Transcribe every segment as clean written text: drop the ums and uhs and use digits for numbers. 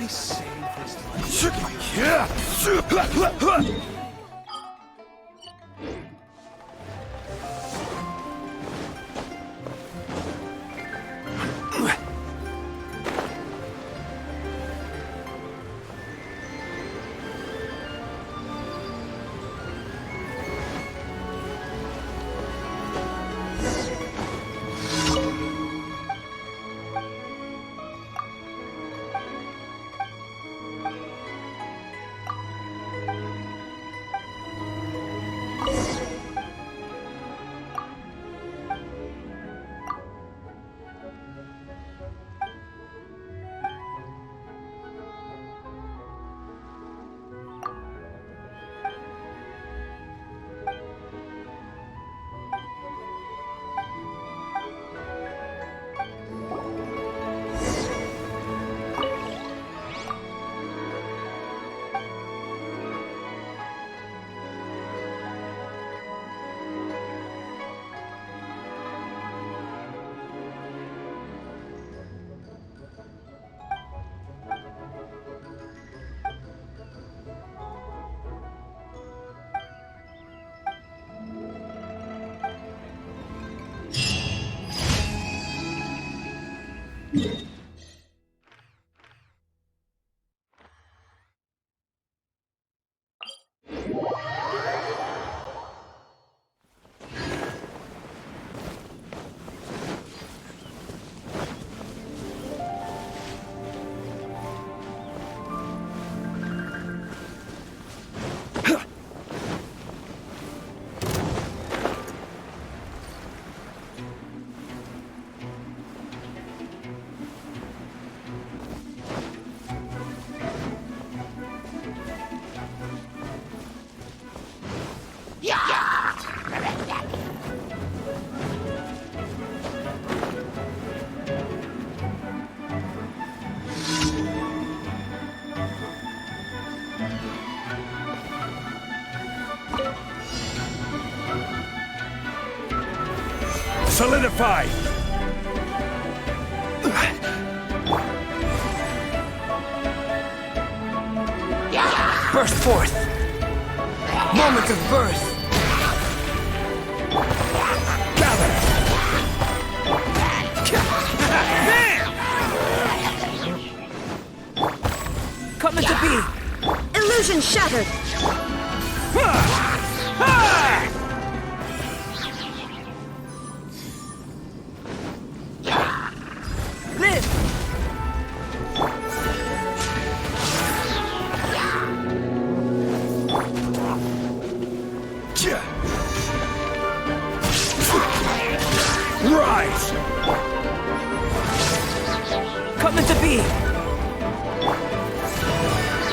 I saved his life. Solidify! Burst forth! Moment of birth! Gather! Come into be! Illusion shattered! Live! Rise! Come into be!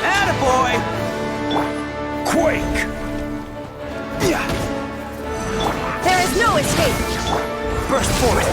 Attaboy! Quake! There is no escape! Burst forth!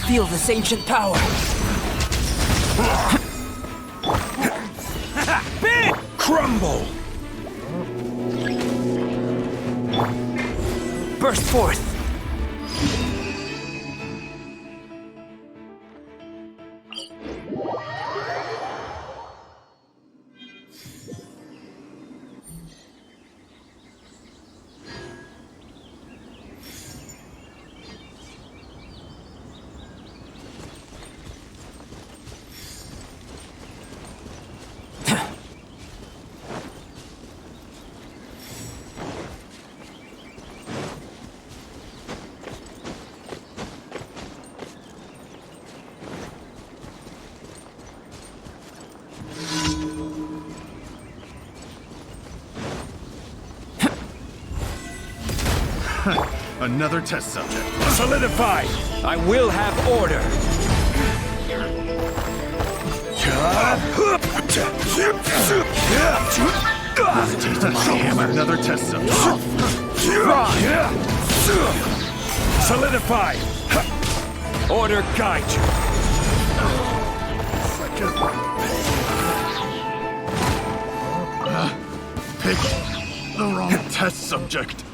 Feel this ancient power. Crumble! Burst forth! Another test subject. Solidify! I will have order! Another test subject. Solidify! Order guide you! Pick the wrong test subject.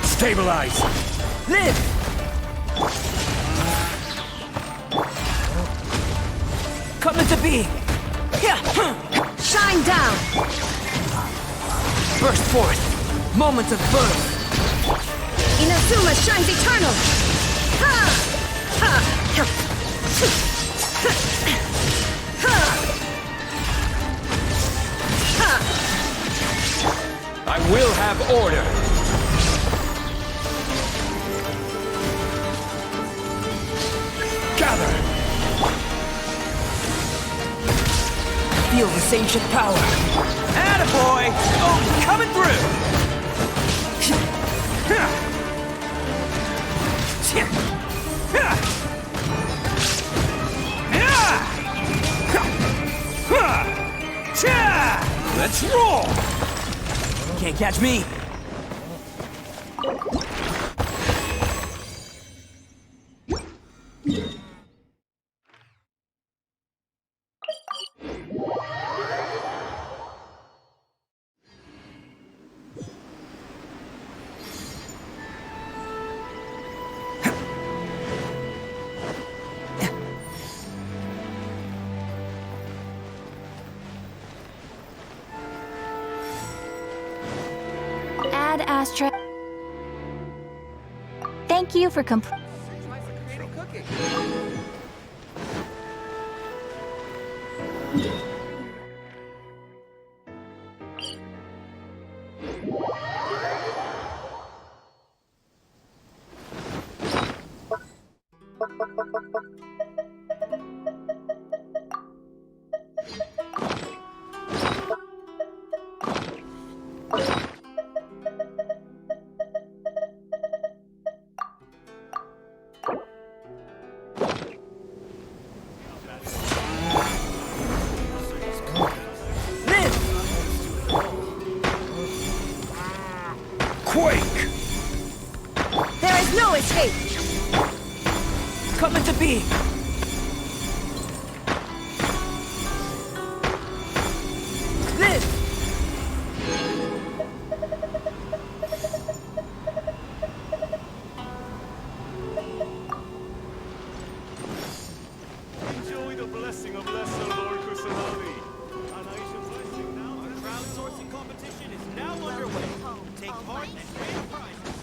Stabilize! Live! Come into being! Shine down! Burst forth! Moment of birth! Inazuma shines eternal! Ha! Ha! Ha! Ha! I will have order! Gather! Feel this ancient power! Attaboy! Oh, coming through! Let's roll! Can't catch me! Ad Astra. Thank you for Quake! There is no escape! Come into being! Live! Enjoy the blessing of Lesser Lord Kusanagi. Blessing now. Our crowdsourcing competition is now underway. Take part and win prizes.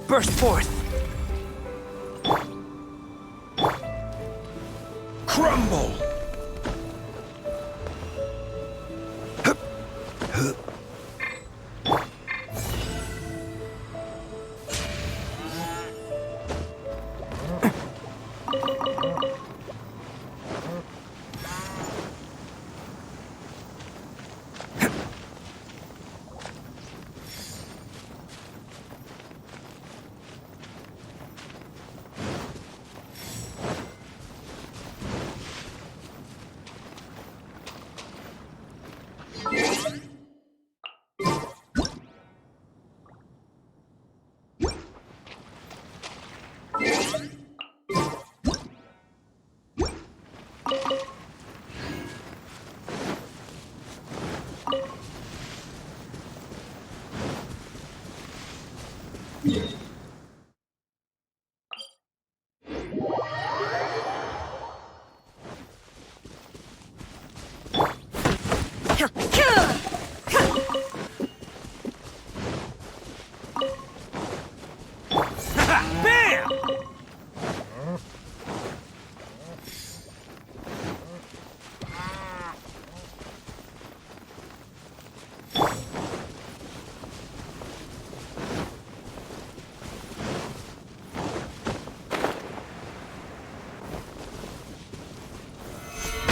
burst forth. Crumble! Bam!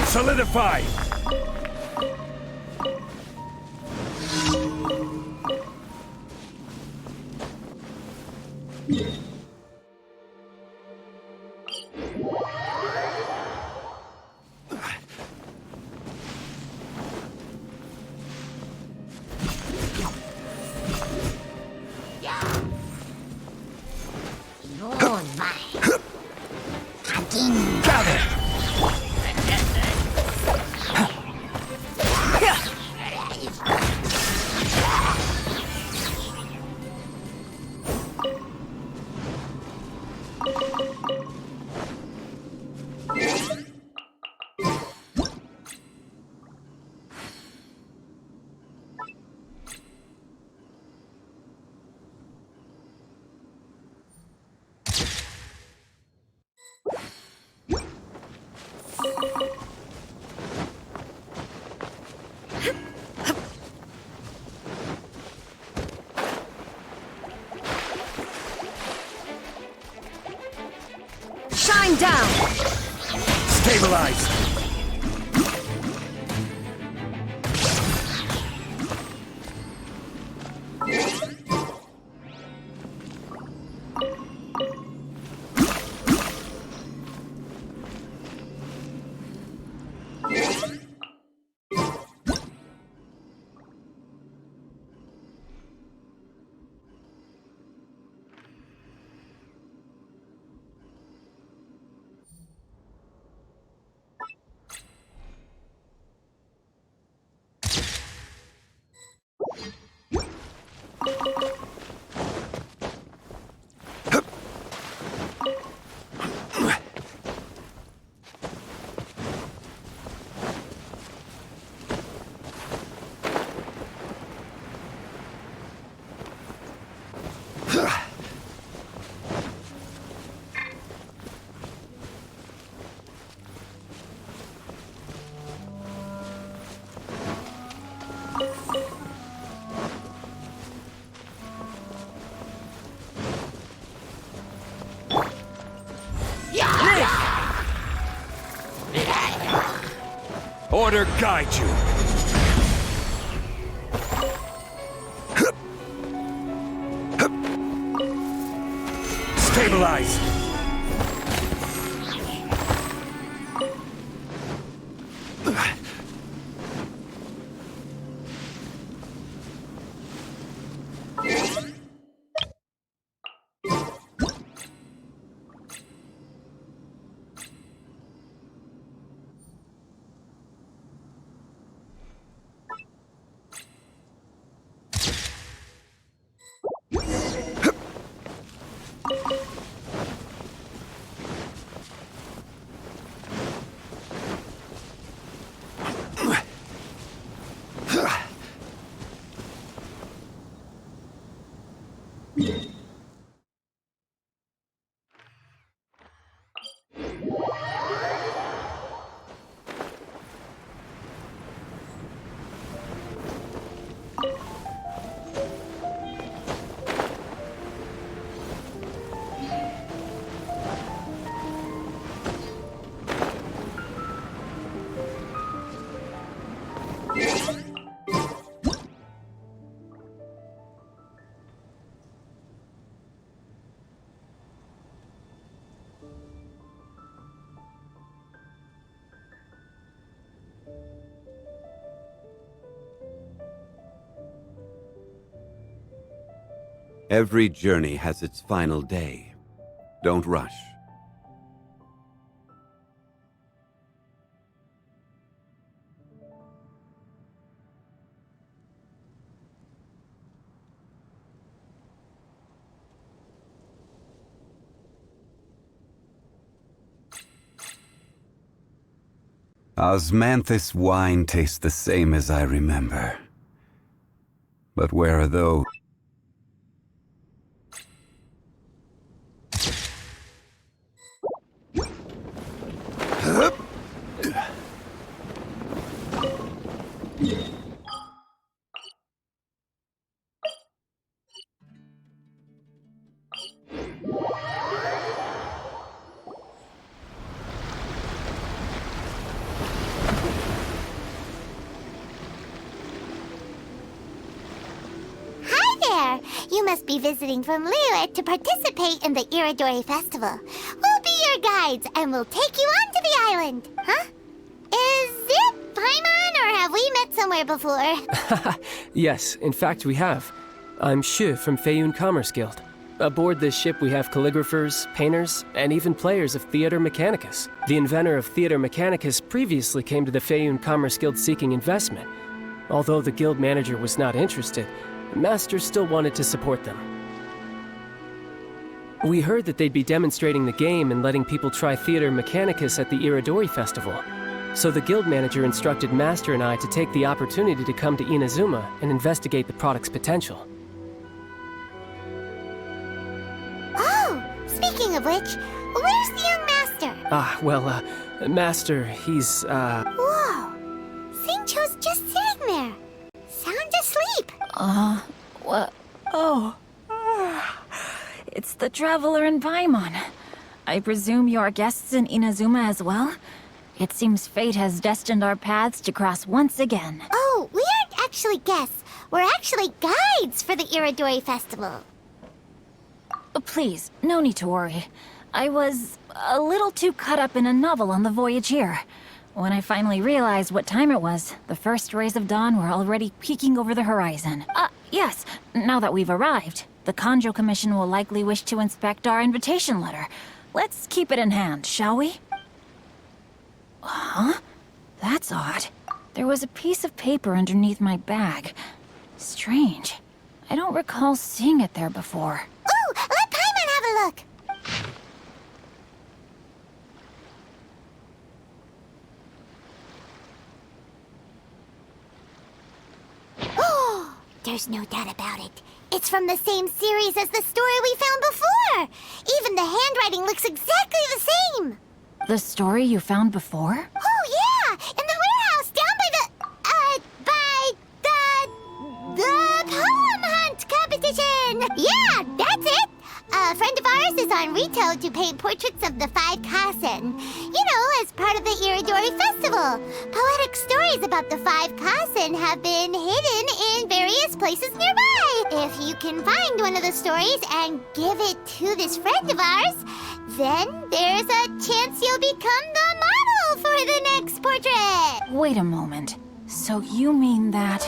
Solidify! Gather! Shine down! Stabilize! Order guide you. Stabilize. Every journey has its final day. Don't rush. Osmanthus wine tastes the same as I remember. But where are those? You must be visiting from Liyue to participate in the Iridori Festival. We'll be your guides, and we'll take you onto the island. Huh? Is it Paimon, or have we met somewhere before? Yes, in fact we have. I'm Shu from Feiyun Commerce Guild. Aboard this ship we have calligraphers, painters, and even players of Theater Mechanicus. The inventor of Theater Mechanicus previously came to the Feiyun Commerce Guild seeking investment. Although the guild manager was not interested, Master still wanted to support them. We heard that they'd be demonstrating the game and letting people try Theater Mechanicus at the Iridori Festival. So the guild manager instructed Master and I to take the opportunity to come to Inazuma and investigate the product's potential. Oh, speaking of which, where's the young master? Master, he's, Whoa! Xingqiu's just sitting there. Sound asleep. What? Oh. It's the Traveler and Paimon. I presume you are guests in Inazuma as well? It seems fate has destined our paths to cross once again. Oh, we aren't actually guests. We're actually guides for the Iridori Festival. Please, no need to worry. I was a little too caught up in a novel on the voyage here. When I finally realized what time it was, the first rays of dawn were already peeking over the horizon. Yes, now that we've arrived, the Kanjo Commission will likely wish to inspect our invitation letter. Let's keep it in hand, shall we? Huh? That's odd. There was a piece of paper underneath my bag. Strange. I don't recall seeing it there before. Ooh, let Paimon have a look! Oh, there's no doubt about it. It's from the same series as the story we found before! Even the handwriting looks exactly the same! The story you found before? Oh, yeah! In the warehouse down by the poem hunt competition! Yeah, that's it! A friend of ours is on Rito to paint portraits of the 5 Kasen. You know, as part of the Iridori Festival. Poetic stories about the 5 Kasen have been hidden in various places nearby. If you can find one of the stories and give it to this friend of ours, then there's a chance you'll become the model for the next portrait. Wait a moment. So you mean that...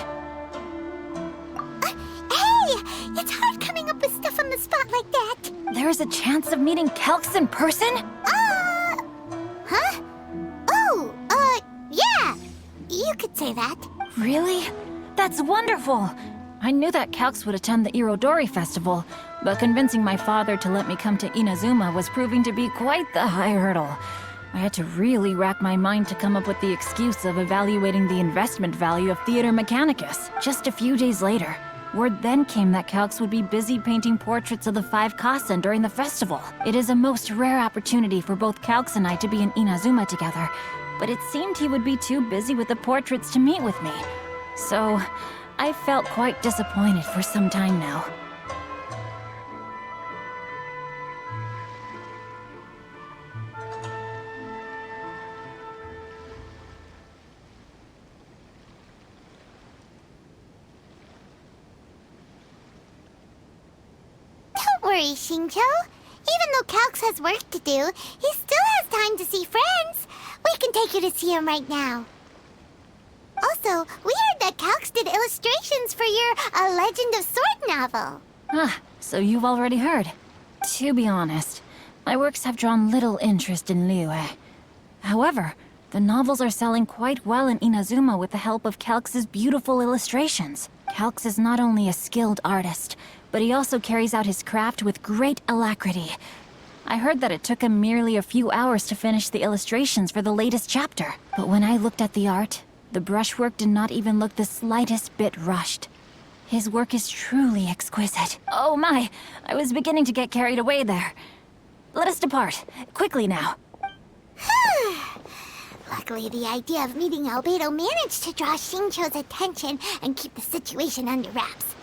Hey! It's hard coming up with stuff on the spot like that. There's a chance of meeting Calx in person? Huh? Oh, yeah. You could say that. Really? That's wonderful! I knew that Calx would attend the Irodori Festival, but convincing my father to let me come to Inazuma was proving to be quite the high hurdle. I had to really rack my mind to come up with the excuse of evaluating the investment value of Theater Mechanicus. Just a few days later, word then came that Calx would be busy painting portraits of the 5 Kasen during the festival. It is a most rare opportunity for both Calx and I to be in Inazuma together, but it seemed he would be too busy with the portraits to meet with me. So, I felt quite disappointed for some time now. Don't worry, Xingqiu. Even though Calx has work to do, he still has time to see friends. We can take you to see him right now. Also, we heard that Calx did illustrations for your A Legend of Sword novel. Ah, so you've already heard. To be honest, my works have drawn little interest in Liyue. However, the novels are selling quite well in Inazuma with the help of Calx's beautiful illustrations. Calx is not only a skilled artist, but he also carries out his craft with great alacrity. I heard that it took him merely a few hours to finish the illustrations for the latest chapter. But when I looked at the art, the brushwork did not even look the slightest bit rushed. His work is truly exquisite. Oh my, I was beginning to get carried away there. Let us depart, quickly now. Luckily, the idea of meeting Albedo managed to draw Xingqiu's attention and keep the situation under wraps.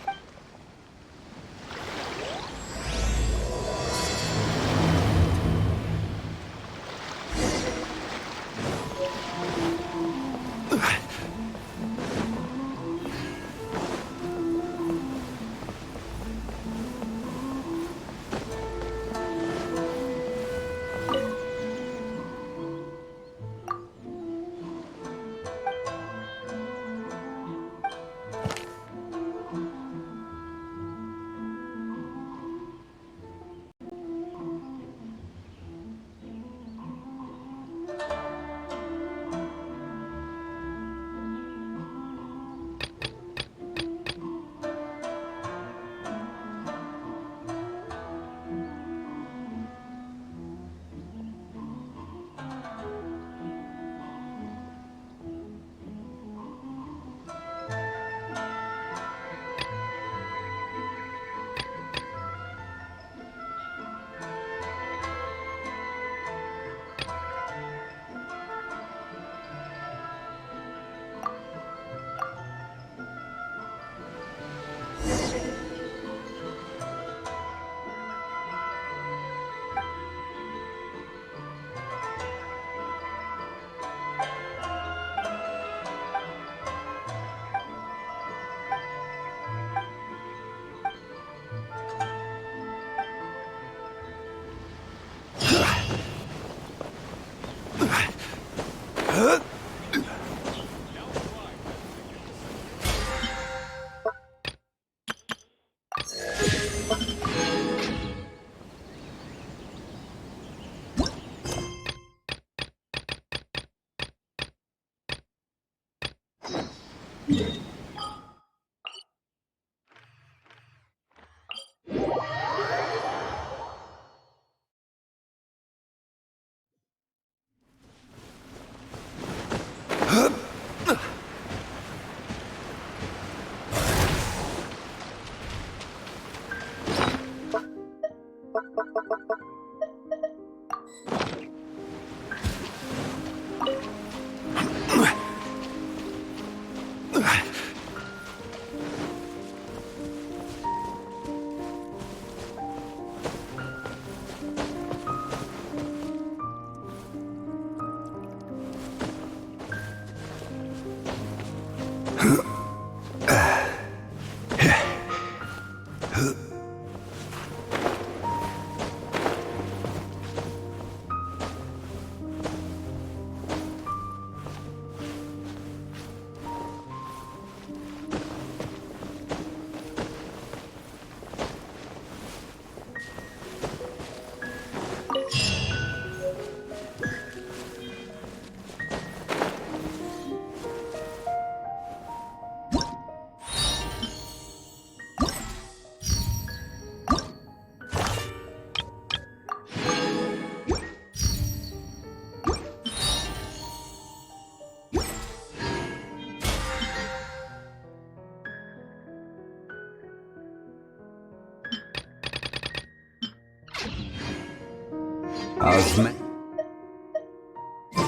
Osman.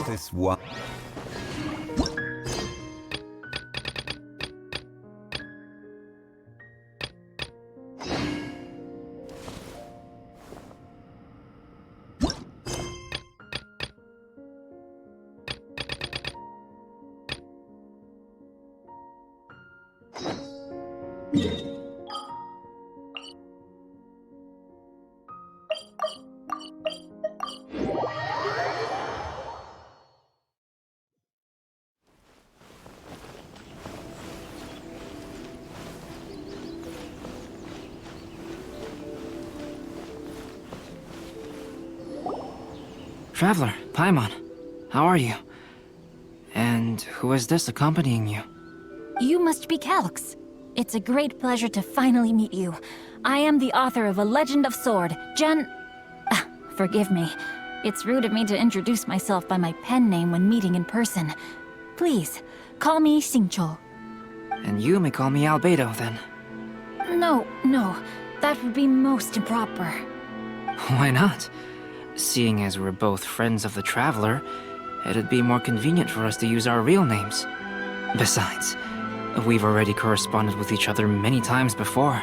This one. Traveler, Paimon, how are you? And who is this accompanying you? You must be Calx. It's a great pleasure to finally meet you. I am the author of A Legend of Sword, Forgive me. It's rude of me to introduce myself by my pen name when meeting in person. Please, call me Xingqiu. And you may call me Albedo, then. No, that would be most improper. Why not? Seeing as we're both friends of the Traveler, it'd be more convenient for us to use our real names. Besides, we've already corresponded with each other many times before.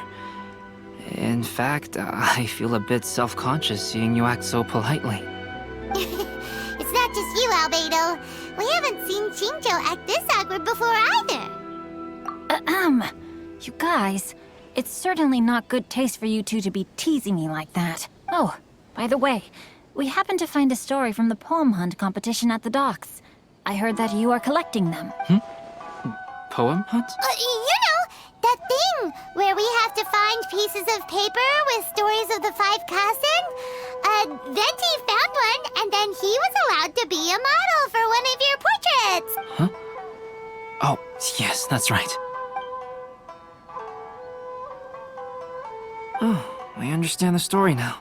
In fact, I feel a bit self-conscious seeing you act so politely. It's not just you, Albedo. We haven't seen Xingqiu act this awkward before either. You guys, it's certainly not good taste for you two to be teasing me like that. Oh, by the way, we happened to find a story from the poem hunt competition at the docks. I heard that you are collecting them. Poem hunt? That thing where we have to find pieces of paper with stories of the 5 Kassen. Venti found one, and then he was allowed to be a model for one of your portraits. Huh? Oh, yes, that's right. Oh, I understand the story now.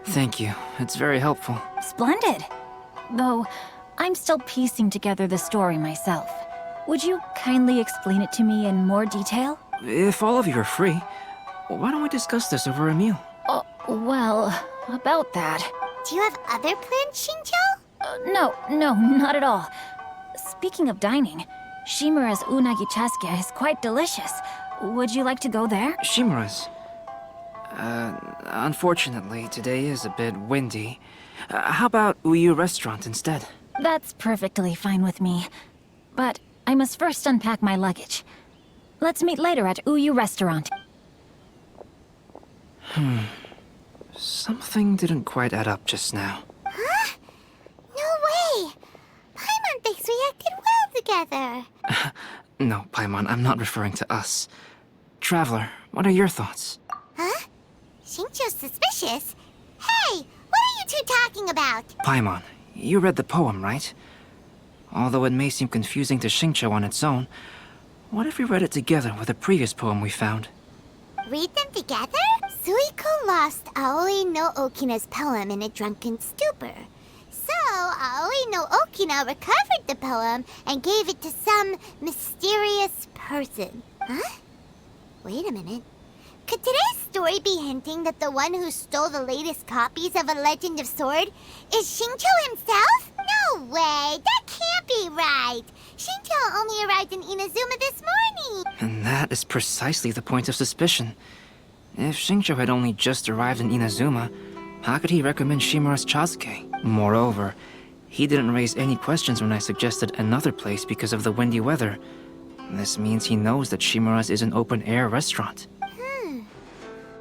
Thank you. It's very helpful. Splendid. Though, I'm still piecing together the story myself. Would you kindly explain it to me in more detail? If all of you are free, why don't we discuss this over a meal? Well, about that. Do you have other plans, Xingqiu? No, not at all. Speaking of dining, Shimura's unagi chasuke is quite delicious. Would you like to go there? Shimura's. Unfortunately, today is a bit windy. How about Uyu Restaurant instead? That's perfectly fine with me. But I must first unpack my luggage. Let's meet later at Uyu Restaurant. Something didn't quite add up just now. Huh? No way! Paimon thinks we acted well together. No, Paimon, I'm not referring to us. Traveler, what are your thoughts? Huh? Xingqiu's suspicious? Hey, what are you two talking about? Paimon, you read the poem, right? Although it may seem confusing to Xingqiu on its own, what if we read it together with a previous poem we found? Read them together? Suiko lost Aoi no Okina's poem in a drunken stupor. So, Aoi no Okina recovered the poem and gave it to some mysterious person. Huh? Wait a minute. Could today's story be hinting that the one who stole the latest copies of A Legend of Sword is Xingqiu himself? No way! That can't be right! Xingqiu only arrived in Inazuma this morning! And that is precisely the point of suspicion. If Xingqiu had only just arrived in Inazuma, how could he recommend Shimura's Chasuke? Moreover, he didn't raise any questions when I suggested another place because of the windy weather. This means he knows that Shimura's is an open-air restaurant.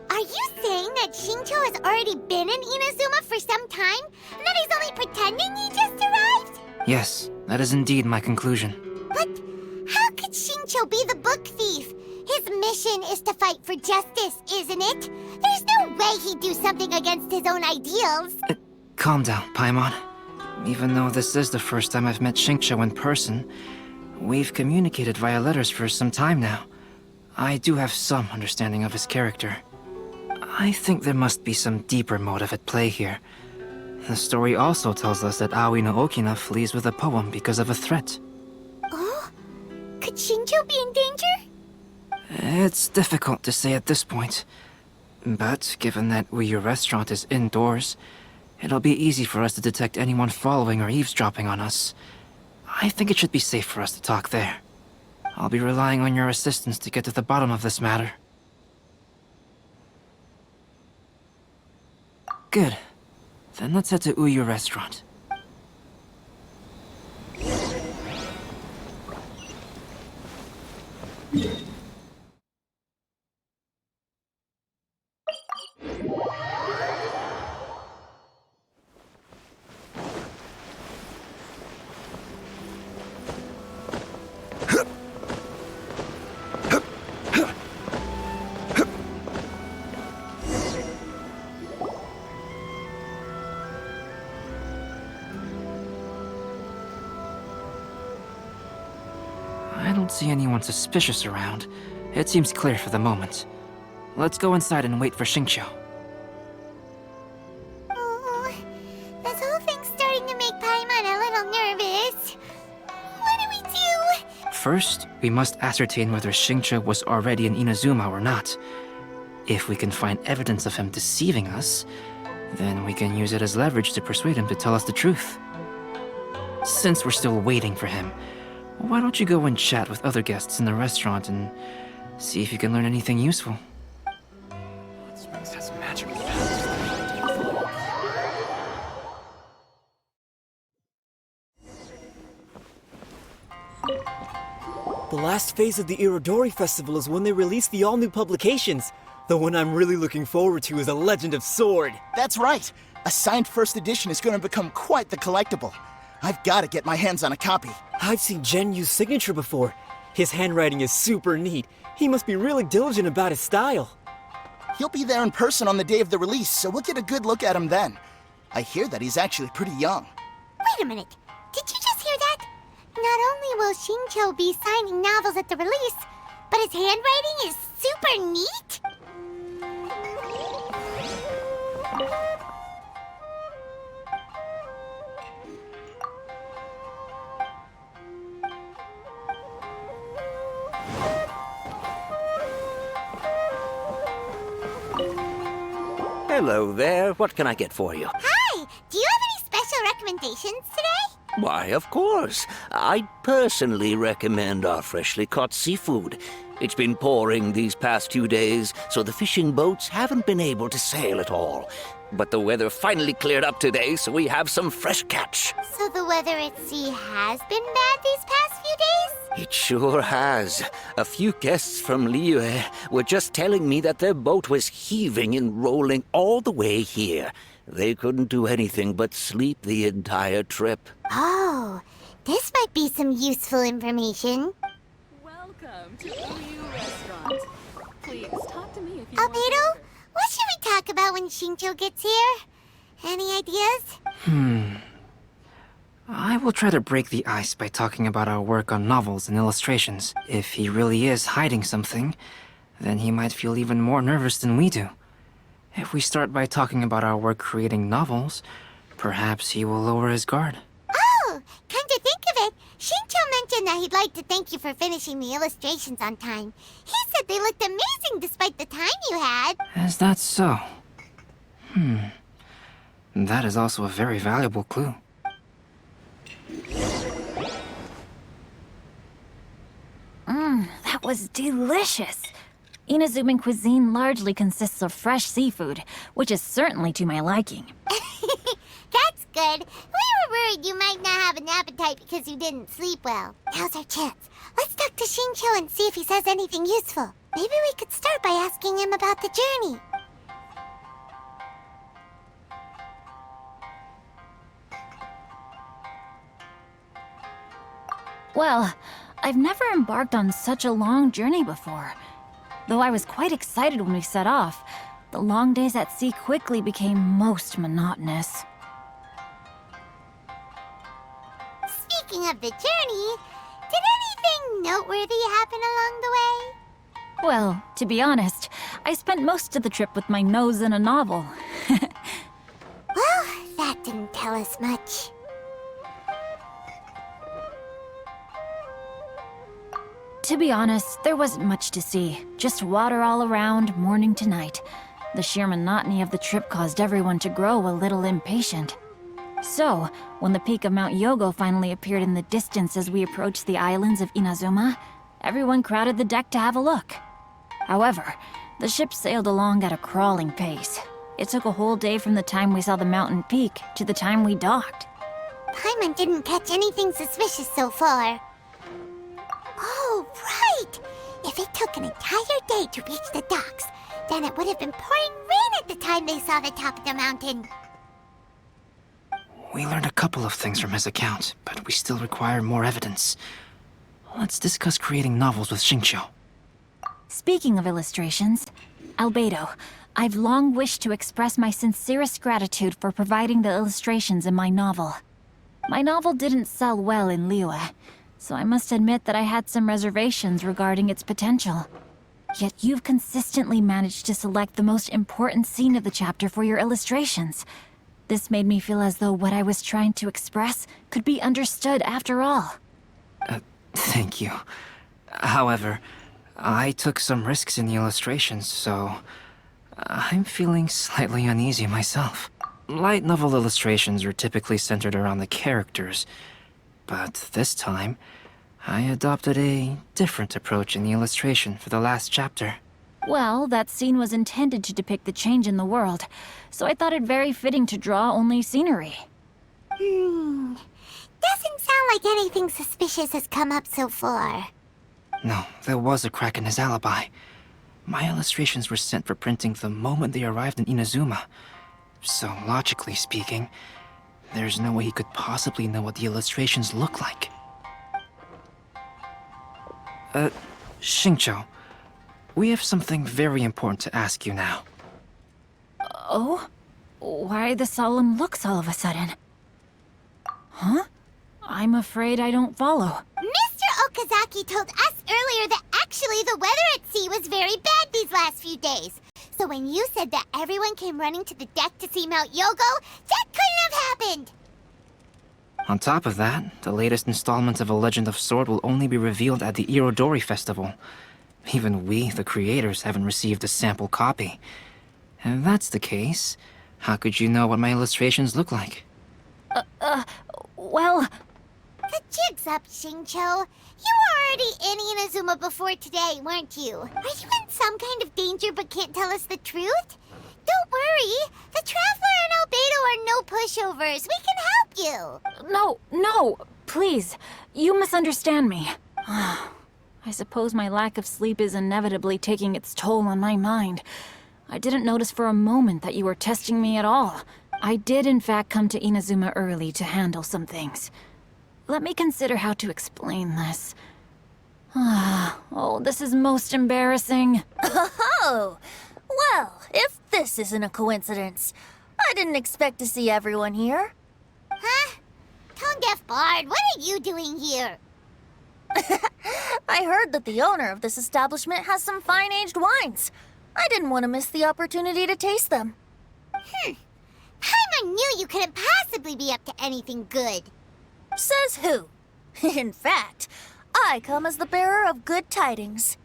Are you saying that Xingqiu has already been in Inazuma for some time? And that he's only pretending he just arrived? Yes, that is indeed my conclusion. But how could Xingqiu be the book thief? His mission is to fight for justice, isn't it? There's no way he'd do something against his own ideals. Calm down, Paimon. Even though this is the first time I've met Xingqiu in person, we've communicated via letters for some time now. I do have some understanding of his character. I think there must be some deeper motive at play here. The story also tells us that Aoi no Okina flees with a poem because of a threat. Oh? Could Xingqiu be in danger? It's difficult to say at this point. But given that Uyu Restaurant is indoors, it'll be easy for us to detect anyone following or eavesdropping on us. I think it should be safe for us to talk there. I'll be relying on your assistance to get to the bottom of this matter. Good. Then let's head to Uyu Restaurant. don't see anyone suspicious around. It seems clear for the moment. Let's go inside and wait for Xingqiu. Oh, this whole thing's starting to make Paimon a little nervous. What do we do? First, we must ascertain whether Xingqiu was already in Inazuma or not. If we can find evidence of him deceiving us, then we can use it as leverage to persuade him to tell us the truth. Since we're still waiting for him, why don't you go and chat with other guests in the restaurant and see if you can learn anything useful? The last phase of the Irodori Festival is when they release the all-new publications. The one I'm really looking forward to is A Legend of Sword. That's right. A signed first edition is going to become quite the collectible. I've got to get my hands on a copy. I've seen Gen Yu's signature before. His handwriting is super neat. He must be really diligent about his style. He'll be there in person on the day of the release, so we'll get a good look at him then. I hear that he's actually pretty young. Wait a minute. Did you just hear that? Not only will Xingqiu be signing novels at the release, but his handwriting is super neat? Hello there. What can I get for you? Hi! Do you have any special recommendations today? Why, of course. I'd personally recommend our freshly caught seafood. It's been pouring these past 2 days, so the fishing boats haven't been able to sail at all. But the weather finally cleared up today, so we have some fresh catch. So the weather at sea has been bad these past few days? It sure has. A few guests from Liyue were just telling me that their boat was heaving and rolling all the way here. They couldn't do anything but sleep the entire trip. Oh, this might be some useful information. Welcome to Uyu Restaurant. Please talk to me if you Albedo, what should we talk about when Xingqiu gets here? Any ideas? I will try to break the ice by talking about our work on novels and illustrations. If he really is hiding something, then he might feel even more nervous than we do. If we start by talking about our work creating novels, perhaps he will lower his guard. Oh, come to think of it, Xingqiu mentioned that he'd like to thank you for finishing the illustrations on time. He said they looked amazing despite the time you had. Is that so? That is also a very valuable clue. That was delicious. Inazuman cuisine largely consists of fresh seafood, which is certainly to my liking. That's good. We were worried you might not have an appetite because you didn't sleep well. Now's our chance. Let's talk to Xingqiu and see if he says anything useful. Maybe we could start by asking him about the journey. Well, I've never embarked on such a long journey before. Though I was quite excited when we set off, the long days at sea quickly became most monotonous. Speaking of the journey, did anything noteworthy happen along the way? Well, to be honest, I spent most of the trip with my nose in a novel. Well, that didn't tell us much. To be honest, there wasn't much to see. Just water all around, morning to night. The sheer monotony of the trip caused everyone to grow a little impatient. So, when the peak of Mount Yogo finally appeared in the distance as we approached the islands of Inazuma, everyone crowded the deck to have a look. However, the ship sailed along at a crawling pace. It took a whole day from the time we saw the mountain peak to the time we docked. Paimon didn't catch anything suspicious so far. Oh, right! If it took an entire day to reach the docks, then it would have been pouring rain at the time they saw the top of the mountain. We learned a couple of things from his account, but we still require more evidence. Let's discuss creating novels with Xingqiu. Speaking of illustrations, Albedo, I've long wished to express my sincerest gratitude for providing the illustrations in my novel. My novel didn't sell well in Liyue, so I must admit that I had some reservations regarding its potential. Yet you've consistently managed to select the most important scene of the chapter for your illustrations. This made me feel as though what I was trying to express could be understood after all. Thank you. However, I took some risks in the illustrations, so I'm feeling slightly uneasy myself. Light novel illustrations are typically centered around the characters, but this time, I adopted a different approach in the illustration for the last chapter. Well, that scene was intended to depict the change in the world, so I thought it very fitting to draw only scenery. Doesn't sound like anything suspicious has come up so far. No, there was a crack in his alibi. My illustrations were sent for printing the moment they arrived in Inazuma. So, logically speaking, there's no way he could possibly know what the illustrations look like. Xingqiu, we have something very important to ask you now. Oh? Why the solemn looks all of a sudden? Huh? I'm afraid I don't follow. Mr. Okazaki told us earlier that actually the weather at sea was very bad these last few days. So when you said that everyone came running to the deck to see Mount Yogo, that couldn't have happened! On top of that, the latest installment of A Legend of Sword will only be revealed at the Irodori Festival. Even we, the creators, haven't received a sample copy. And if that's the case, how could you know what my illustrations look like? Well... The jig's up, Xingqiu. You were already in Inazuma before today, weren't you? Are you in some kind of danger but can't tell us the truth? Don't worry. The Traveler and Albedo are no pushovers. We can help you. No, please. You misunderstand me. I suppose my lack of sleep is inevitably taking its toll on my mind. I didn't notice for a moment that you were testing me at all. I did in fact come to Inazuma early to handle some things. Let me consider how to explain this. Oh, this is most embarrassing. Oh, well, if this isn't a coincidence, I didn't expect to see everyone here. Huh? Tone-deaf Bard, what are you doing here? I heard that the owner of this establishment has some fine-aged wines. I didn't want to miss the opportunity to taste them. Paimon knew you couldn't possibly be up to anything good. Says who? In fact, I come as the bearer of good tidings.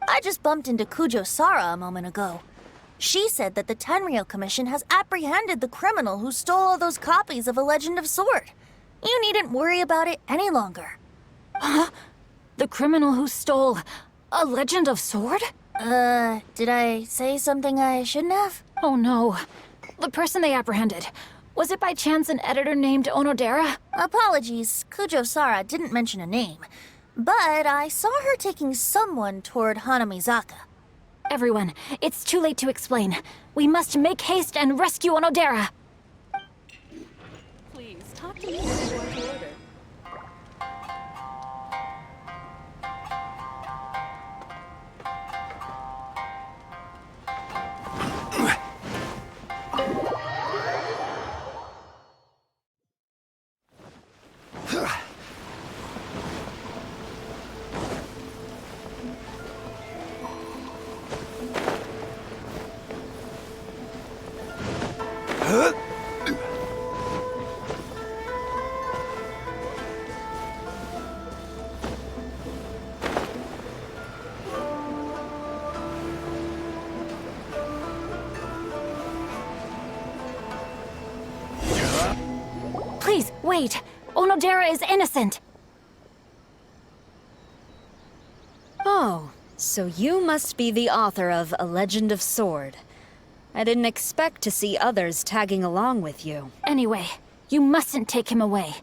I just bumped into Kujo Sara a moment ago. She said that the Tenryou Commission has apprehended the criminal who stole all those copies of A Legend of Sword. You needn't worry about it any longer. Huh? The criminal who stole A Legend of Sword? Did I say something I shouldn't have? Oh no. The person they apprehended. Was it by chance an editor named Onodera? Apologies, Kujo Sara didn't mention a name. But I saw her taking someone toward Hanamizaka. Everyone, it's too late to explain. We must make haste and rescue Onodera. Please, talk to me if you want to order. Please, wait. Onodera is innocent. Oh, so you must be the author of A Legend of Sword. I didn't expect to see others tagging along with you. Anyway, you mustn't take him away.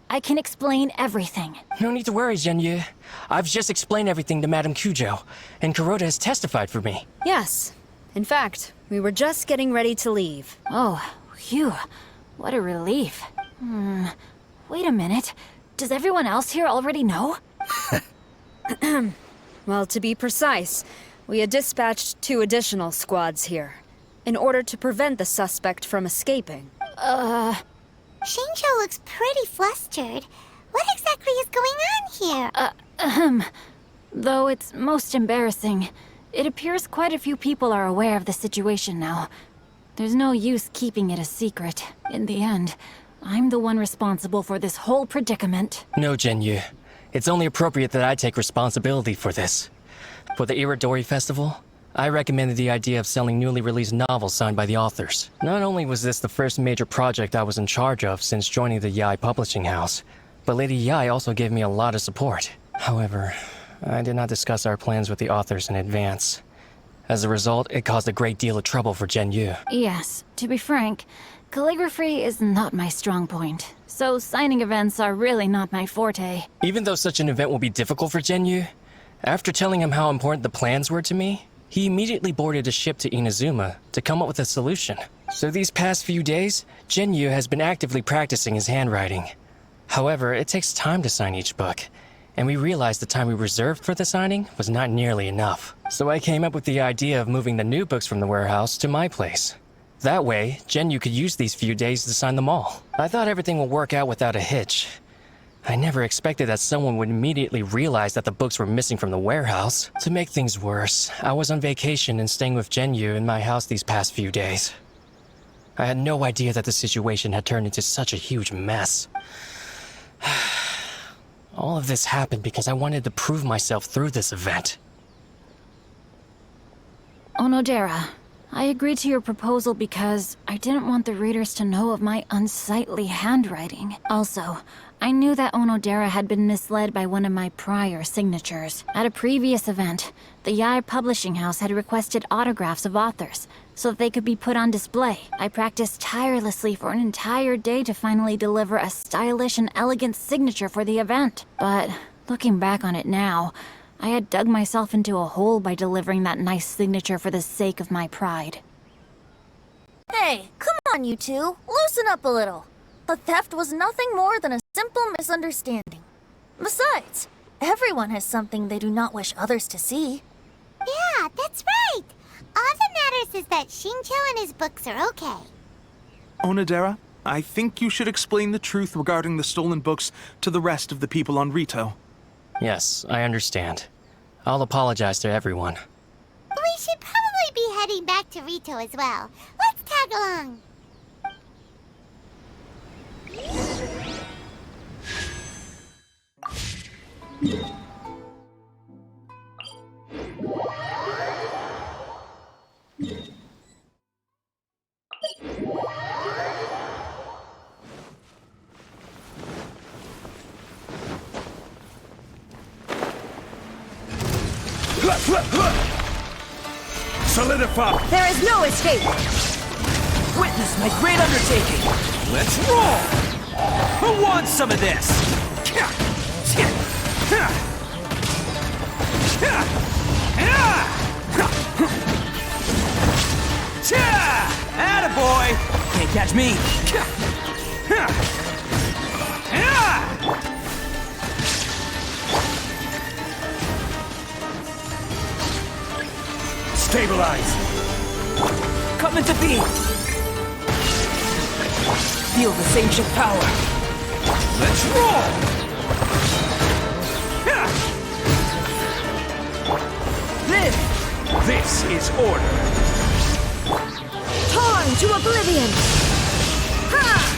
I can explain everything. No need to worry, Zhenyu. I've just explained everything to Madame Kujo, and Kuroda has testified for me. Yes. In fact, we were just getting ready to leave. Oh, phew. What a relief. Wait a minute. Does everyone else here already know? Well, to be precise, we had dispatched 2 additional squads here, in order to prevent the suspect from escaping. Xingqiu looks pretty flustered. What exactly is going on here? Though it's most embarrassing, it appears quite a few people are aware of the situation now. There's no use keeping it a secret. In the end, I'm the one responsible for this whole predicament. No, Genyu. It's only appropriate that I take responsibility for this. For the Irodori Festival, I recommended the idea of selling newly released novels signed by the authors. Not only was this the first major project I was in charge of since joining the Yae publishing house, but Lady Yae also gave me a lot of support. However, I did not discuss our plans with the authors in advance. As a result, it caused a great deal of trouble for Genyu. Yes, to be frank, calligraphy is not my strong point, so signing events are really not my forte. Even though such an event will be difficult for Genyu, after telling him how important the plans were to me, he immediately boarded a ship to Inazuma to come up with a solution. So these past few days, Genyu has been actively practicing his handwriting. However, it takes time to sign each book, and we realized the time we reserved for the signing was not nearly enough. So I came up with the idea of moving the new books from the warehouse to my place. That way, Genyu could use these few days to sign them all. I thought everything would work out without a hitch. I never expected that someone would immediately realize that the books were missing from the warehouse. To make things worse, I was on vacation and staying with Genyu in my house these past few days. I had no idea that the situation had turned into such a huge mess. All of this happened because I wanted to prove myself through this event. Onodera, I agreed to your proposal because I didn't want the readers to know of my unsightly handwriting. Also, I knew that Onodera had been misled by one of my prior signatures. At a previous event, the Yae publishing house had requested autographs of authors so that they could be put on display. I practiced tirelessly for an entire day to finally deliver a stylish and elegant signature for the event. But looking back on it now, I had dug myself into a hole by delivering that nice signature for the sake of my pride. Hey, come on, you two. Loosen up a little. The theft was nothing more than a simple misunderstanding. Besides, everyone has something they do not wish others to see. Yeah, that's right. All that matters is that Shincho and his books are okay. Onodera, I think you should explain the truth regarding the stolen books to the rest of the people on Rito. Yes, I understand. I'll apologize to everyone. We should probably be heading back to Rito as well. Let's tag along. Solidify! There is no escape! Witness my great undertaking! Let's roll! Who wants some of this? Attaboy! Can't catch me! Stabilize! Come into being! Feel this ancient power! Let's roll! This is order! Torn to oblivion! Ha!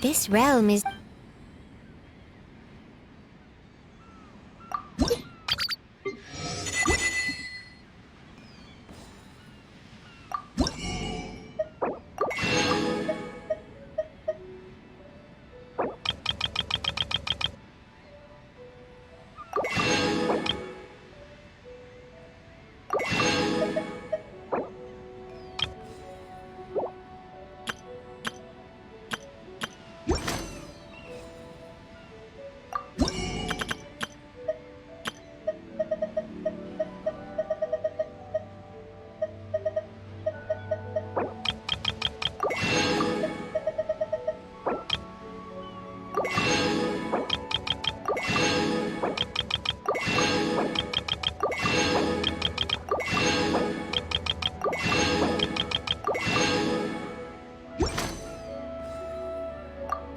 This realm is...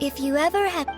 If you ever have...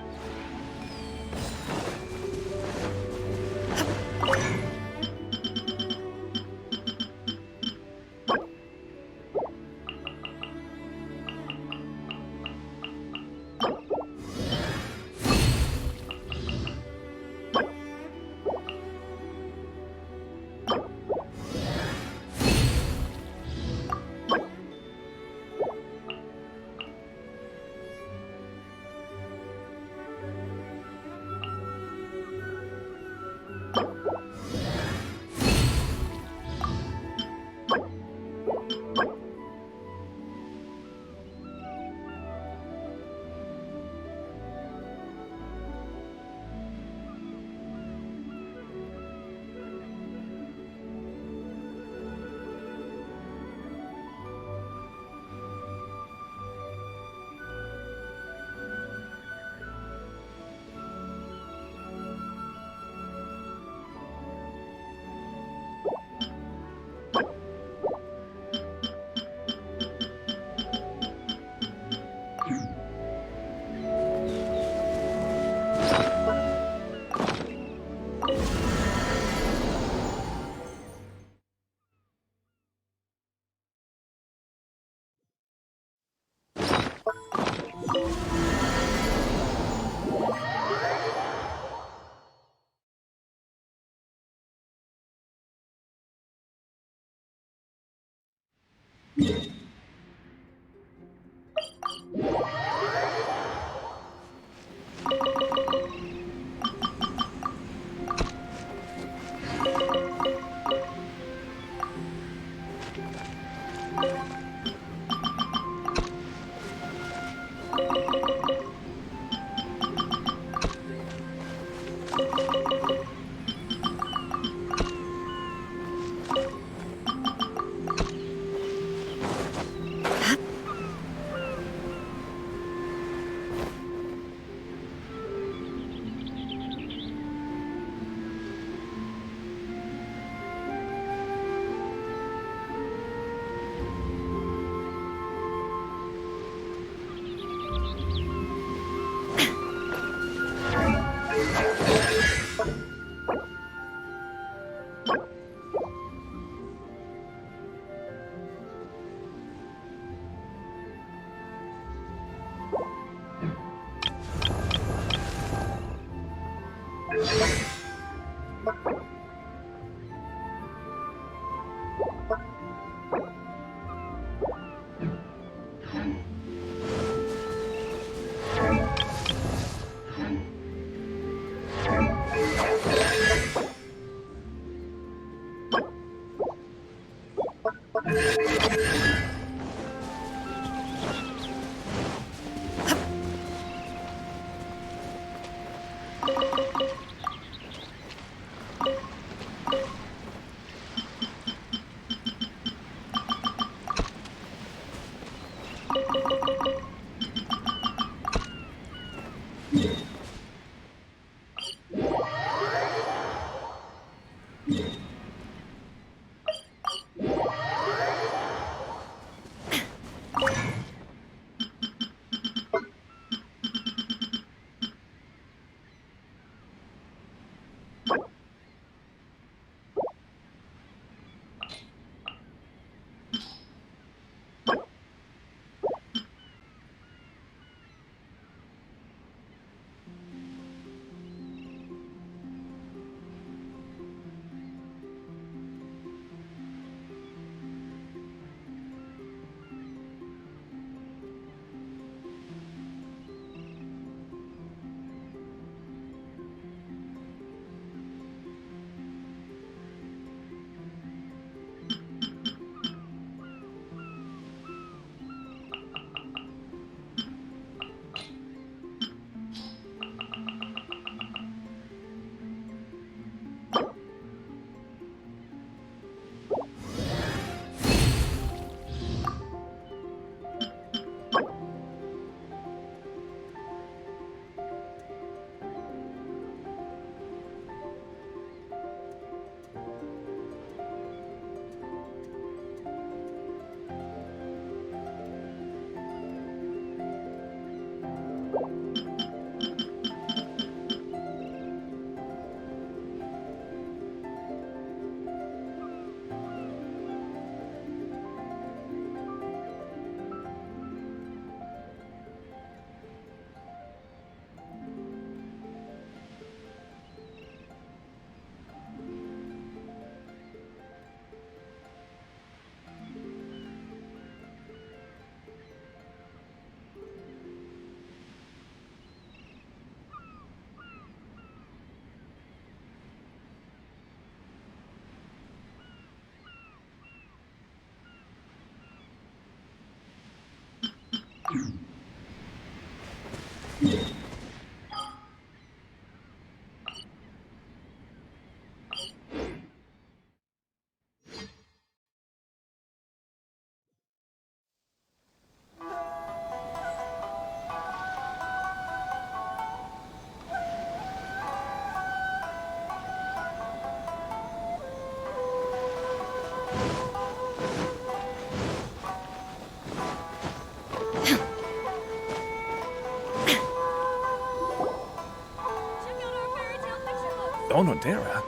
Onodera,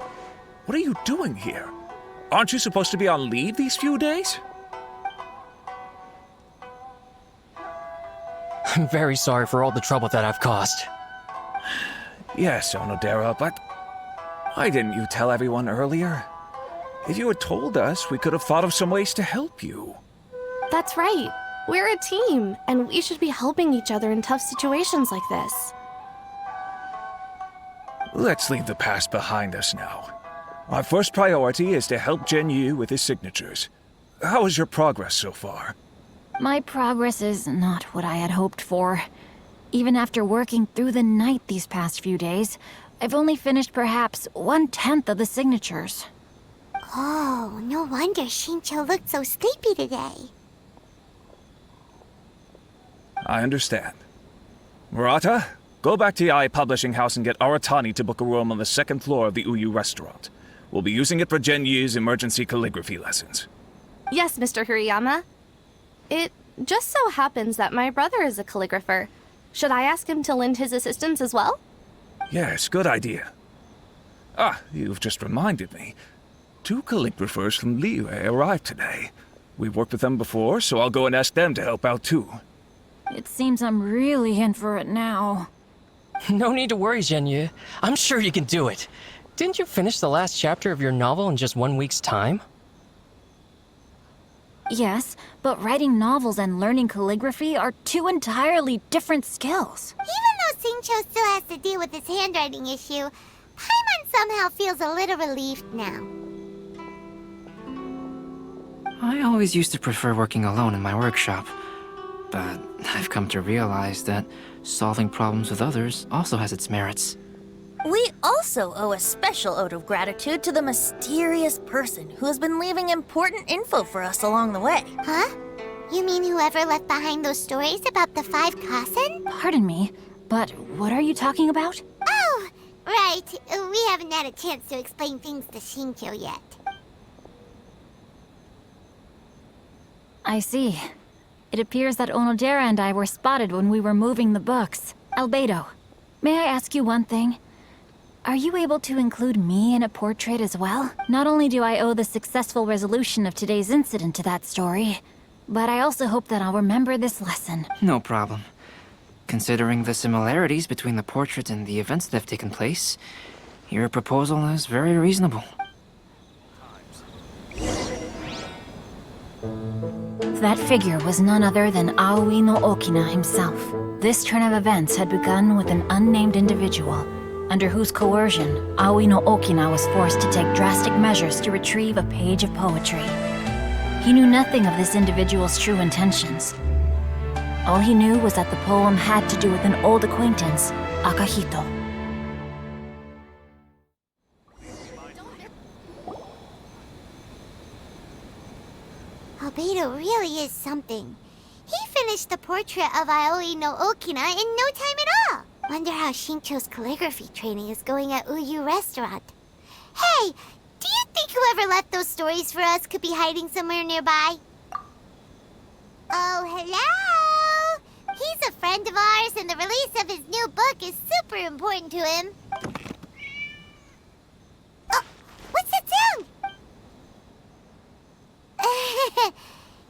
what are you doing here? Aren't you supposed to be on leave these few days? I'm very sorry for all the trouble that I've caused. Yes, Onodera, but why didn't you tell everyone earlier? If you had told us, we could have thought of some ways to help you. That's right. We're a team, and we should be helping each other in tough situations like this. Let's leave the past behind us now. Our first priority is to help Genyu with his signatures. How is your progress so far? My progress is not what I had hoped for. Even after working through the night these past few days, I've only finished perhaps 1/10 of the signatures. Oh, no wonder Shincho looked so sleepy today. I understand. Murata, go back to Yae Publishing House and get Aratani to book a room on the second floor of the Uyu restaurant. We'll be using it for Genyu's emergency calligraphy lessons. Yes, Mr. Hirayama. It just so happens that my brother is a calligrapher. Should I ask him to lend his assistance as well? Yes, good idea. Ah, you've just reminded me. 2 calligraphers from Liyue arrived today. We've worked with them before, so I'll go and ask them to help out too. It seems I'm really in for it now. No need to worry, Genyu. I'm sure you can do it. Didn't you finish the last chapter of your novel in just 1 week's time? Yes, but writing novels and learning calligraphy are 2 entirely different skills. Even though Shincho still has to deal with his handwriting issue, Paimon somehow feels a little relieved now. I always used to prefer working alone in my workshop, but I've come to realize that solving problems with others also has its merits. We also owe a special ode of gratitude to the mysterious person who has been leaving important info for us along the way. Huh? You mean whoever left behind those stories about the 5 Kasen? Pardon me, but what are you talking about? Oh, right. We haven't had a chance to explain things to Shincho yet. I see. It appears that Onodera and I were spotted when we were moving the books. Albedo, may I ask you one thing? Are you able to include me in a portrait as well? Not only do I owe the successful resolution of today's incident to that story, but I also hope that I'll remember this lesson. No problem. Considering the similarities between the portrait and the events that have taken place, your proposal is very reasonable. That figure was none other than Aoi no Okina himself. This turn of events had begun with an unnamed individual, under whose coercion, Aoi no Okina was forced to take drastic measures to retrieve a page of poetry. He knew nothing of this individual's true intentions. All he knew was that the poem had to do with an old acquaintance, Akahito. Albedo really is something. He finished the portrait of Aoi no Okina in no time at all. Wonder how Shincho's calligraphy training is going at Uyu restaurant. Hey, do you think whoever left those stories for us could be hiding somewhere nearby? Oh, hello! He's a friend of ours, and the release of his new book is super important to him. Oh, what's that sound?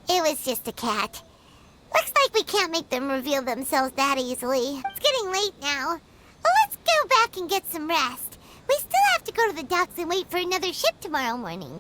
It was just a cat. Looks like we can't make them reveal themselves that easily. It's getting late now. Well, let's go back and get some rest. We still have to go to the docks and wait for another ship tomorrow morning.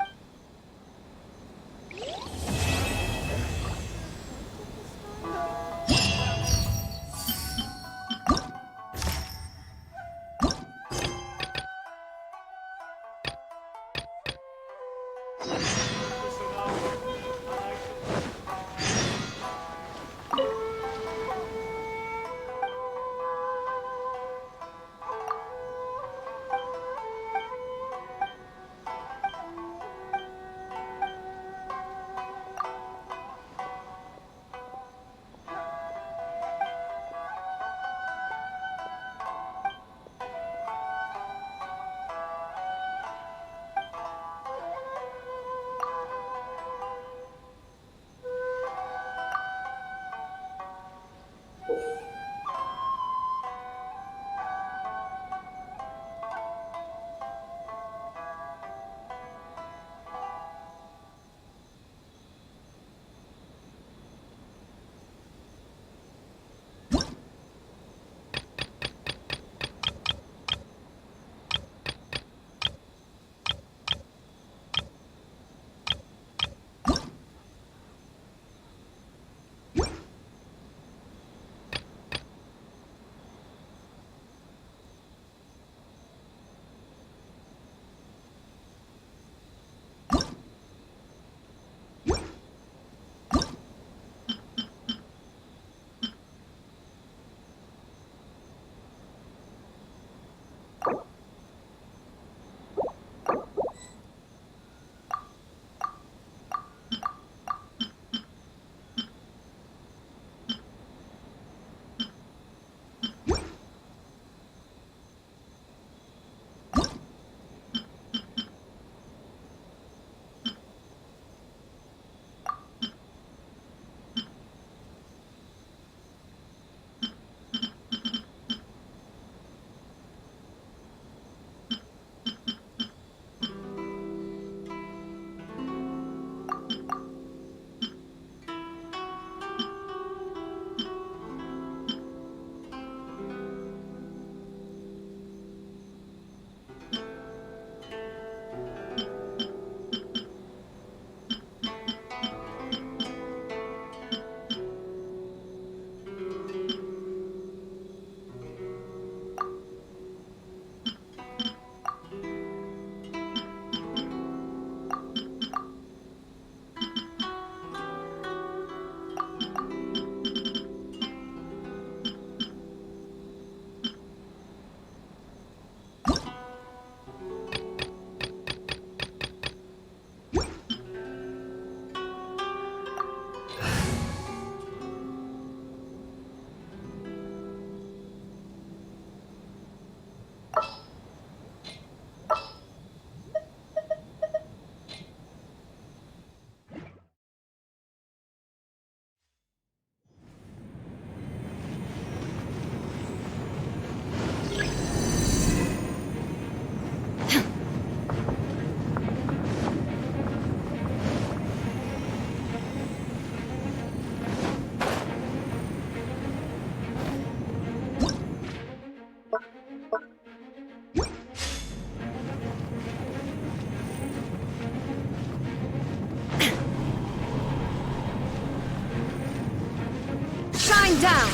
Shine down!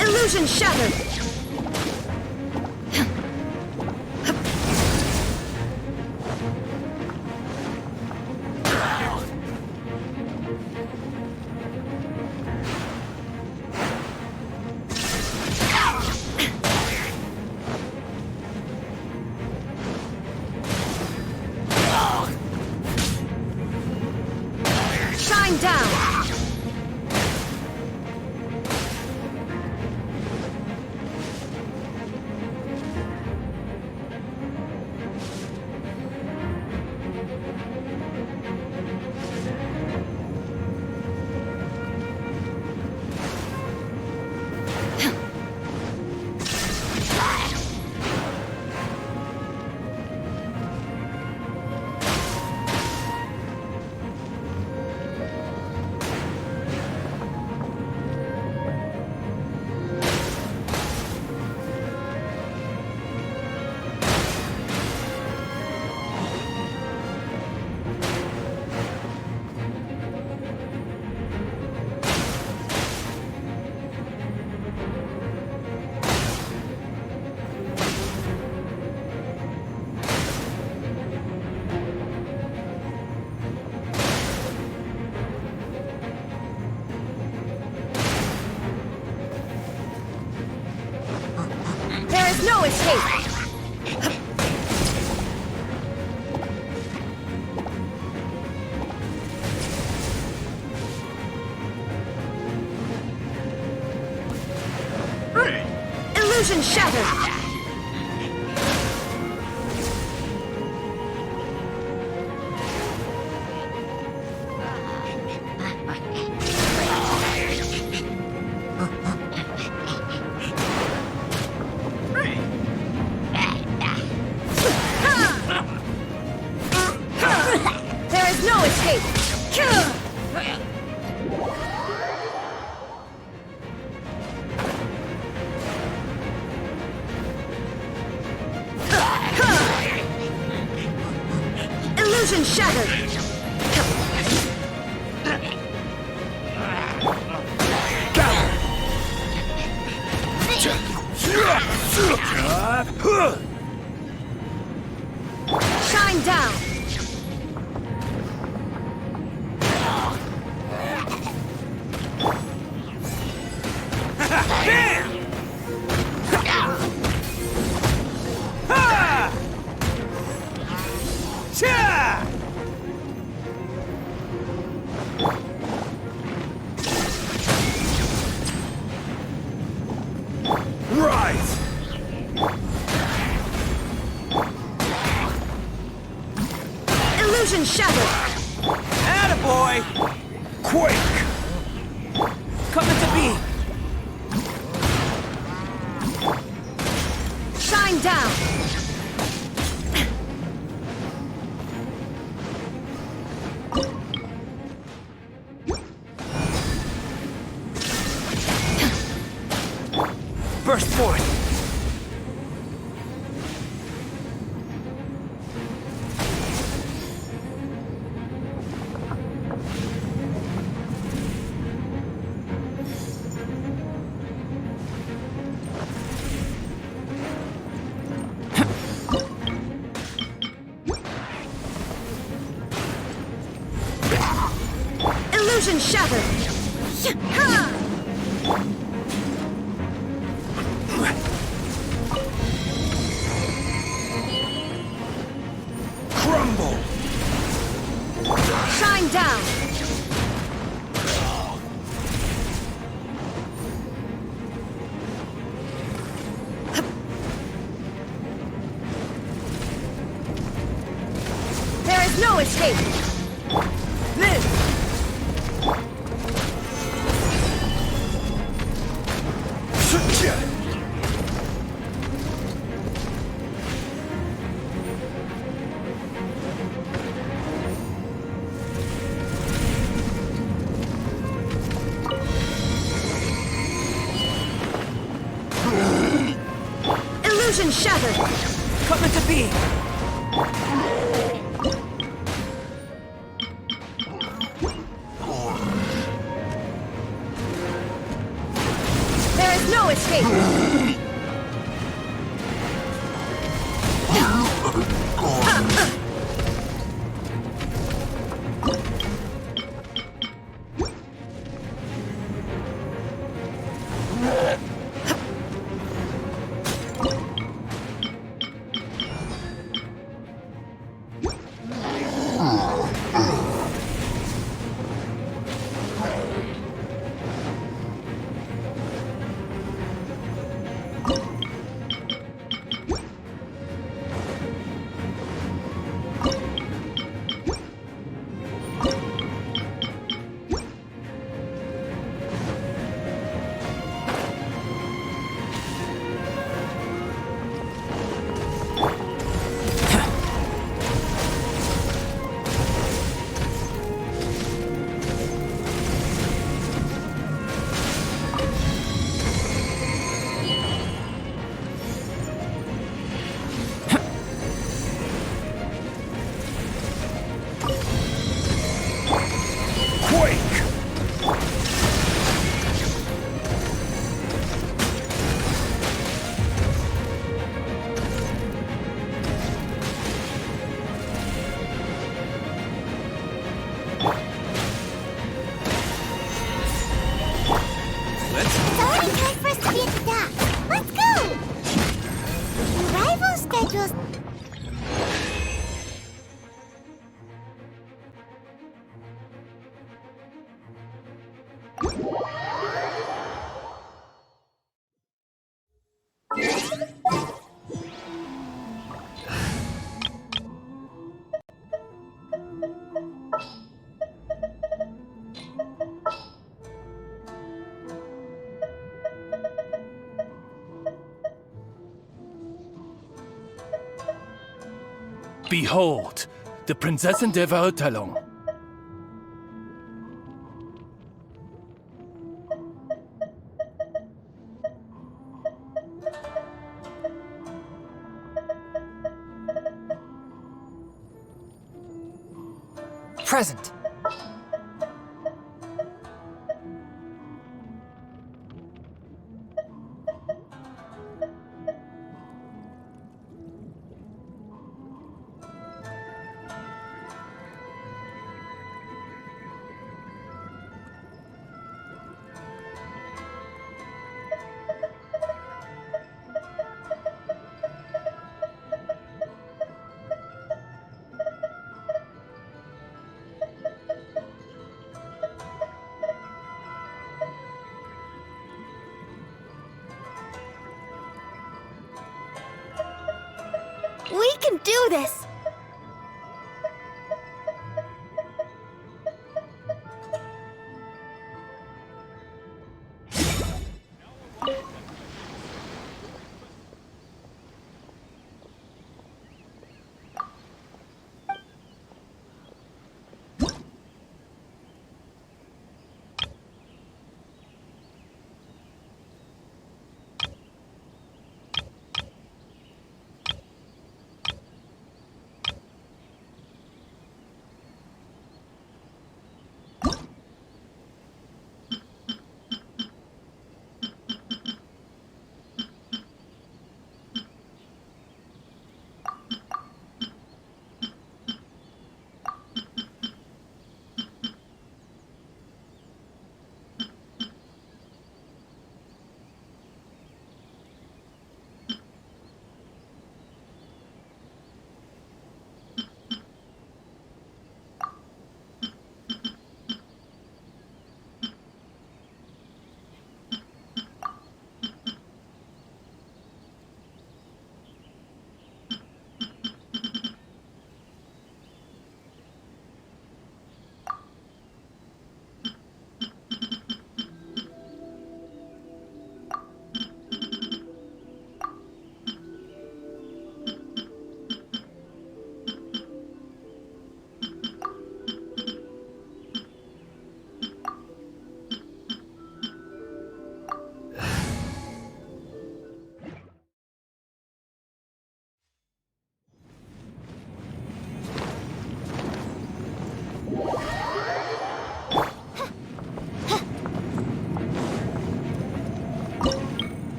Illusion shattered! Shine down! There is no escape! Illusion shattered! There is no escape! Illusion shattered! Shine down! Right! Illusion shattered! Attaboy! Quake! Coming to be! Shine down! Burst forth! Illusion shattered! Crumble! Shine down! There is no escape! Live! Illusion shattered! Come into being! There is no escape! Behold, the Prinzessin der Verurteilung. Present. We can do this!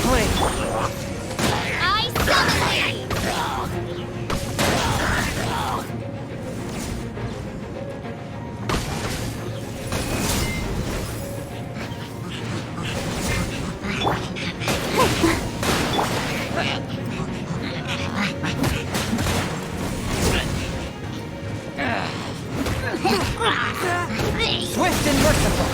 blade! I summon thee! Swift and merciful!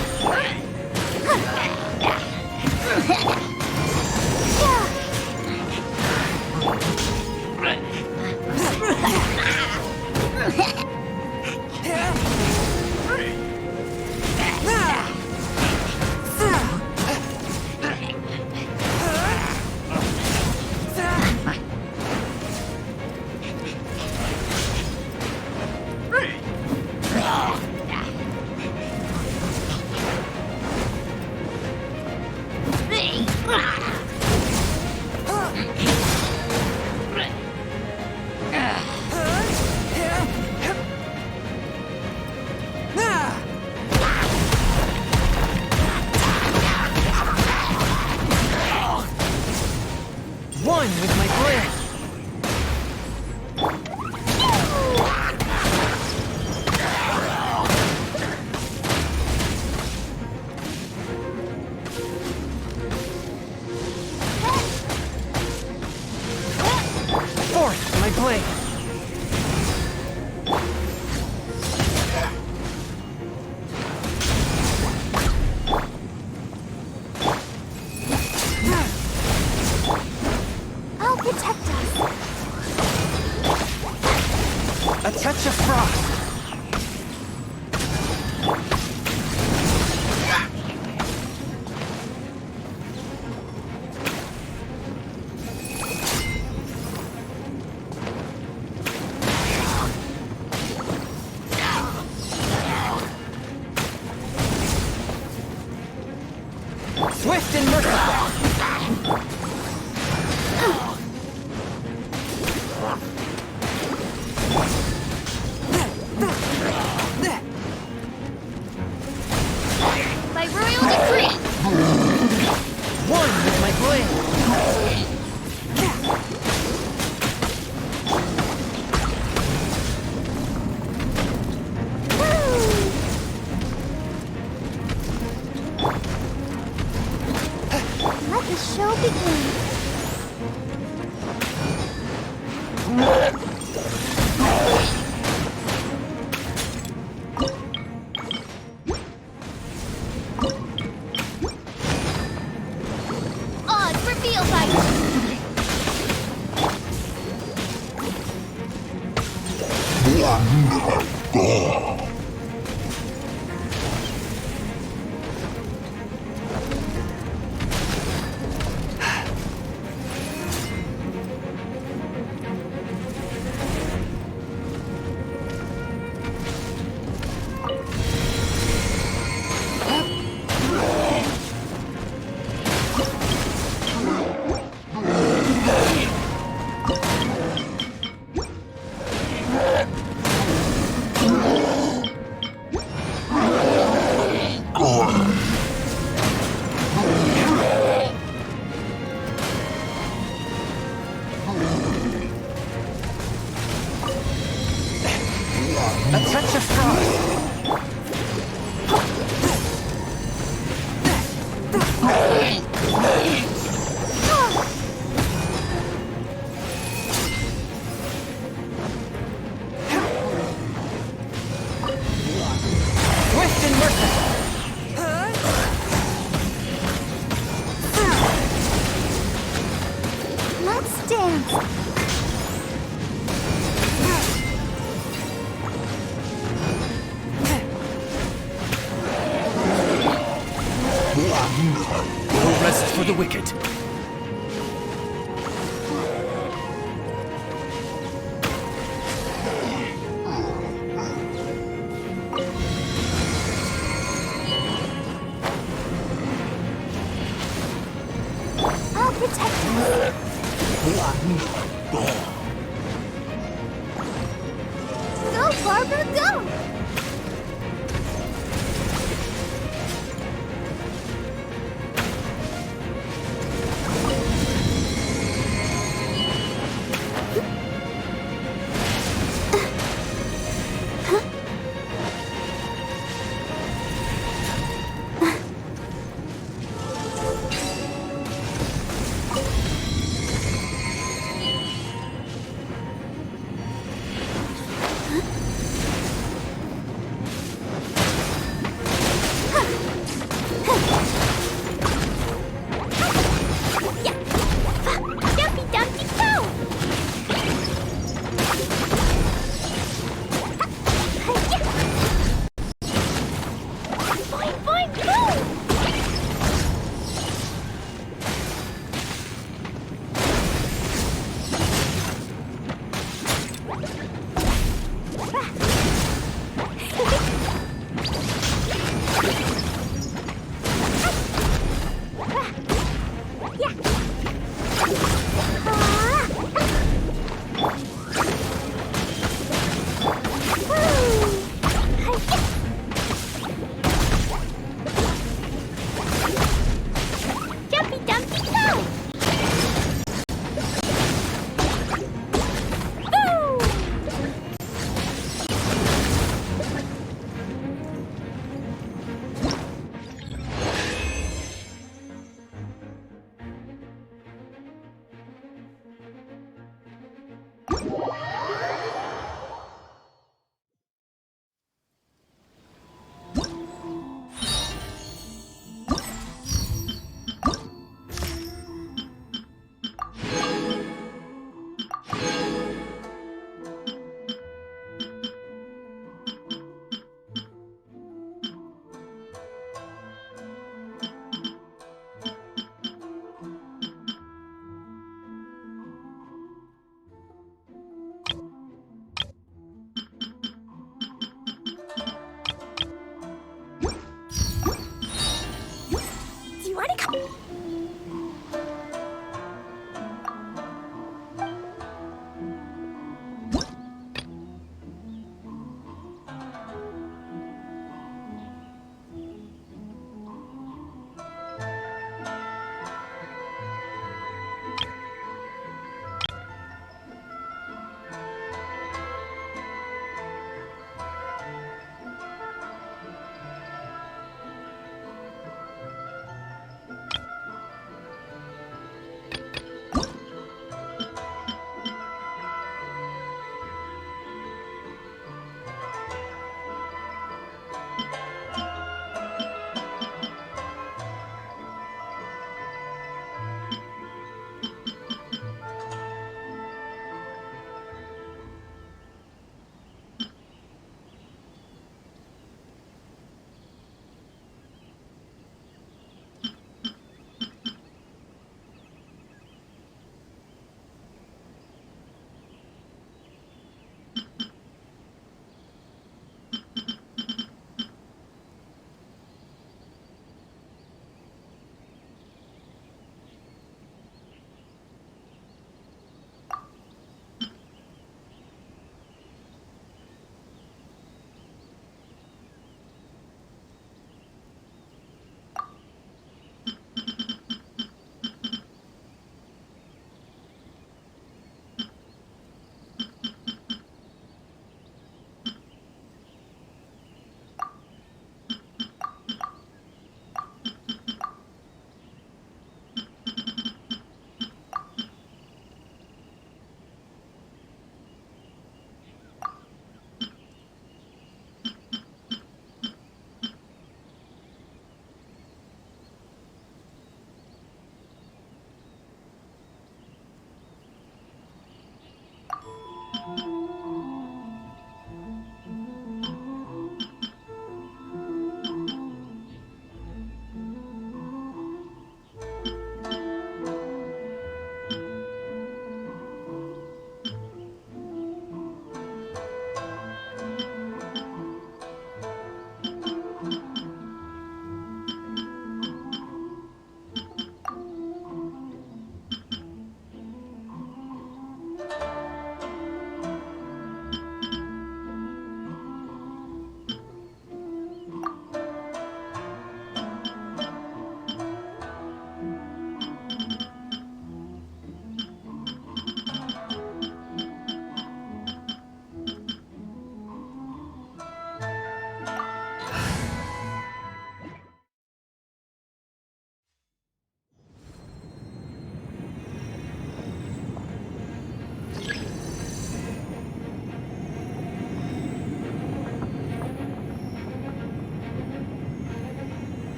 One with my blade! Forth, my blade! I'll protect us. A touch of frost! Swift and merciful! By royal decree! One with my blade! Let the show begin. Odds revealed by A touch of frost! Swift and merciful! Let's dance. No rest for the wicked. I'll protect us. Go, Barbara, go! Boing, boing, boom! Jumpy, dumpy, go! Do you want to come?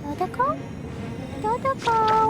Dodoko? Dodoko?